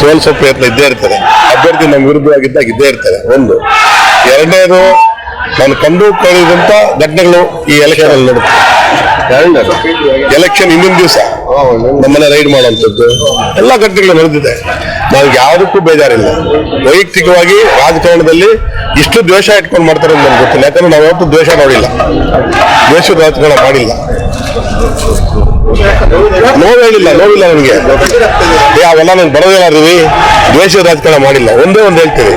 ಸೋಲಿಸೋ ಪ್ರಯತ್ನ ಇದ್ದೇ ಇರ್ತದೆ. ಅಭ್ಯರ್ಥಿ ನಮ್ಮ ವಿರುದ್ಧವಾಗಿದ್ದಾಗ ಇದ್ದೇ ಇರ್ತದೆ. ಒಂದು. ಎರಡನೇದು, ನಾನು ಕಂಡು ಕೇಳಿದಂತ ಘಟನೆಗಳು ಈ ಎಲೆಕ್ಷನ್ ಅಲ್ಲಿ ನಡೆಯುತ್ತೆ. ಎಲೆಕ್ಷನ್ ಹಿಂದಿನ ದಿವಸ ನಮ್ಮನ್ನ ರೈಡ್ ಮಾಡುವಂಥದ್ದು ಎಲ್ಲ ಘಟನೆಗಳು ನಡೆದಿದೆ. ನನ್ಗೆ ಯಾವುದಕ್ಕೂ ಬೇಜಾರಿಲ್ಲ. ವೈಯಕ್ತಿಕವಾಗಿ ರಾಜಕಾರಣದಲ್ಲಿ ಇಷ್ಟು ದ್ವೇಷ ಇಟ್ಕೊಂಡು ಮಾಡ್ತಾರೆ ಅಂತ ನನ್ಗೆ ಗೊತ್ತಿಲ್ಲ. ಯಾಕಂದ್ರೆ ನಾವು ಯಾವತ್ತೂ ದ್ವೇಷ ನೋಡಿಲ್ಲ, ದ್ವೇಷದ ರಾಜಕಾರಣ ಮಾಡಿಲ್ಲ. ನೋವಿಲ್ಲ ನನಗೆ. ಅವೆಲ್ಲ ನನ್ಗೆ ಬರೋದಿಲ್ಲ ರೀ. ದ್ವೇಷದ ರಾಜಕಾರಣ ಮಾಡಿಲ್ಲ. ಒಂದೇ ಒಂದು ಹೇಳ್ತೀವಿ,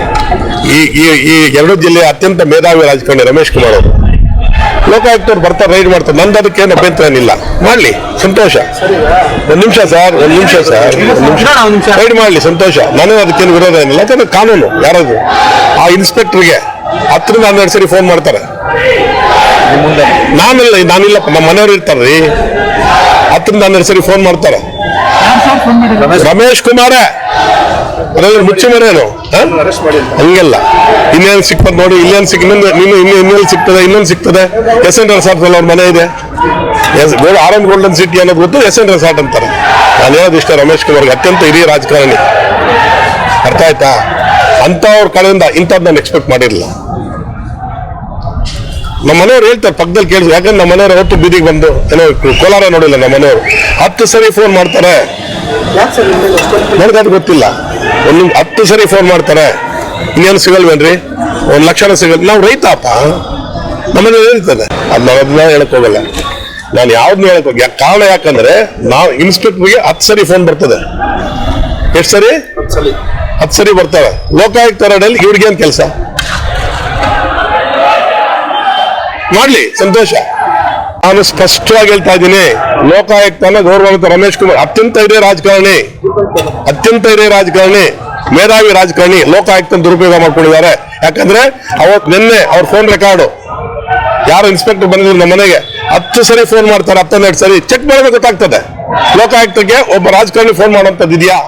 ಈ ಎರಡು ಜಿಲ್ಲೆಯ ಅತ್ಯಂತ ಮೇಧಾವಿ ರಾಜಕಾರಣಿ ರಮೇಶ್ ಕುಮಾರ್ ಅವರು ಲೋಕಾಯುಕ್ತವ್ರು ಬರ್ತಾರೆ, ರೈಡ್ ಮಾಡ್ತಾರೆ. ನಂದು ಅದಕ್ಕೆ ಏನು ಅಭ್ಯಂತರ ಏನಿಲ್ಲ, ಮಾಡ್ಲಿ, ಸಂತೋಷ. ಒಂದ್ ನಿಮಿಷ ಸರ್, ರೈಡ್ ಮಾಡ್ಲಿ, ಸಂತೋಷ. ನಾನು ಅದಕ್ಕೇನು ವಿರೋಧ ಏನಿಲ್ಲ. ಯಾಕಂದ್ರೆ ಕಾನೂನು. ಯಾರಾದ್ರು ಆ ಇನ್ಸ್ಪೆಕ್ಟರ್ಗೆ 10 ರಿಂದ 12 ಸರಿ ಫೋನ್ ಮಾಡ್ತಾರೆ. ನಾನಿಲ್ಲ, ನಮ್ಮ ಮನೆಯವ್ರು ಇರ್ತಾರ್ರಿ. 10 ರಿಂದ 12 ಸರಿ ಫೋನ್ ಮಾಡ್ತಾರೆ. ರಮೇಶ್ ಕುಮಾರೇ ಅದ್ರಲ್ಲಿ ಮುಚ್ಚಿ ಮನೇನು ಹಂಗೆಲ್ಲ. ಇನ್ನೇನು ಸಿಕ್ತದೆ ನೋಡಿ, ಇಲ್ಲೇನು ಇನ್ನೆಲ್ಲಿ ಸಿಗ್ತದೆ, ಇನ್ನೊಂದು ಸಿಗ್ತದೆ. ಎಸ್.ಎನ್. ರೆಸಾರ್ಟ್ ಅವ್ರ ಮನೆ ಇದೆ. ಆರೆಂಜ್ ಗೋಲ್ಡನ್ ಸಿಟಿ ಅನ್ನೋದು ಗೊತ್ತು, ಎಸ್.ಎನ್. ರೆಸಾರ್ಟ್ ಅಂತಾರೆ. ನಾನು ಹೇಳೋದು ಇಷ್ಟ, ರಮೇಶ್ ಕುಮಾರ್ಗೆ ಅತ್ಯಂತ ಹಿರಿಯ ರಾಜಕಾರಣಿ. ಅರ್ಥ ಆಯ್ತಾ? ಅಂತವ್ರ ಕಡೆಯಿಂದ ಇಂಥದ್ದು ನಾನು ಎಕ್ಸ್ಪೆಕ್ಟ್ ಮಾಡಿರಲಿಲ್ಲ. ನಮ್ಮ ಮನೆಯವ್ರು ಹೇಳ್ತಾರೆ, ಪಕ್ಕದಲ್ಲಿ ಕೇಳಿದ್ರು. ಯಾಕಂದ್ರೆ ನಮ್ಮ ಮನೆಯವ್ರು ಹೊತ್ತು ಬೀದಿಗೆ ಬಂದು ಏನೋ ಕೋಲಾರ ನೋಡಿಲ್ಲ. ನಮ್ಮ ಮನೆಯವರು 10 ಸರಿ ಫೋನ್ ಮಾಡ್ತಾರೆ. ನನಗೆ ಅದು ಗೊತ್ತಿಲ್ಲ. 10 ಸರಿ ಫೋನ್ ಮಾಡ್ತಾರೆ. ಇನ್ನೇನು ಸಿಗಲ್ವೇನ್ರಿ? 1 ಲಕ್ಷನ ಸಿಗಲ್. ನಾವು ರೈತಪ್ಪ, ನಮ್ಮನೆ ಹೇಳ್ತದೆ. ಅದನ್ನ ಹೇಳಕ್ ಹೋಗಲ್ಲ ನಾನು, ಯಾವ್ದನ್ನ ಹೇಳಕ್ ಹೋಗಿ. ಕಾರಣ ಯಾಕಂದ್ರೆ ನಾವು ಇನ್ಸ್ಪೆಕ್ಟರ್ಗೆ 10 ಸರಿ ಫೋನ್ ಬರ್ತದೆ. ಎಷ್ಟು ಸರಿ? 10 ಸರಿ ಬರ್ತವೆ. ಲೋಕಾಯುಕ್ತ ರೈಡಲ್ಲಿ ಇವ್ರಿಗೇನು ಕೆಲಸ? ಮಾಡ್ಲಿ, ಸಂತೋಷ. ನಾನು ಸ್ಪಷ್ಟವಾಗಿ ಹೇಳ್ತಾ ಇದ್ದೀನಿ, ಲೋಕಾಯುಕ್ತನ ಗೌರವಾನ್ವಿತ ರಮೇಶ್ ಕುಮಾರ್ ಅತ್ಯಂತ ಹಿರಿಯ ರಾಜಕಾರಣಿ, ಮೇಧಾವಿ ರಾಜಕಾರಣಿ. ಲೋಕಾಯುಕ್ತನ ದುರುಪಯೋಗ ಮಾಡ್ಕೊಂಡಿದ್ದಾರೆ. ಯಾಕಂದ್ರೆ ನಿನ್ನೆ ಅವ್ರ ಫೋನ್ ರೆಕಾರ್ಡು, ಯಾರು ಇನ್ಸ್ಪೆಕ್ಟರ್ ಬಂದಿದ್ರು ನಮ್ಮ ಮನೆಗೆ 10 ಸರಿ ಫೋನ್ ಮಾಡ್ತಾರೆ. 12 ಸರಿ ಚೆಕ್ ಮಾಡಿದ್ರೆ ಗೊತ್ತಾಗ್ತದೆ ಲೋಕಾಯುಕ್ತಕ್ಕೆ ಒಬ್ಬ ರಾಜಕಾರಣಿ ಫೋನ್ ಮಾಡುವಂಥದ್ದು ಇದೆಯಾ.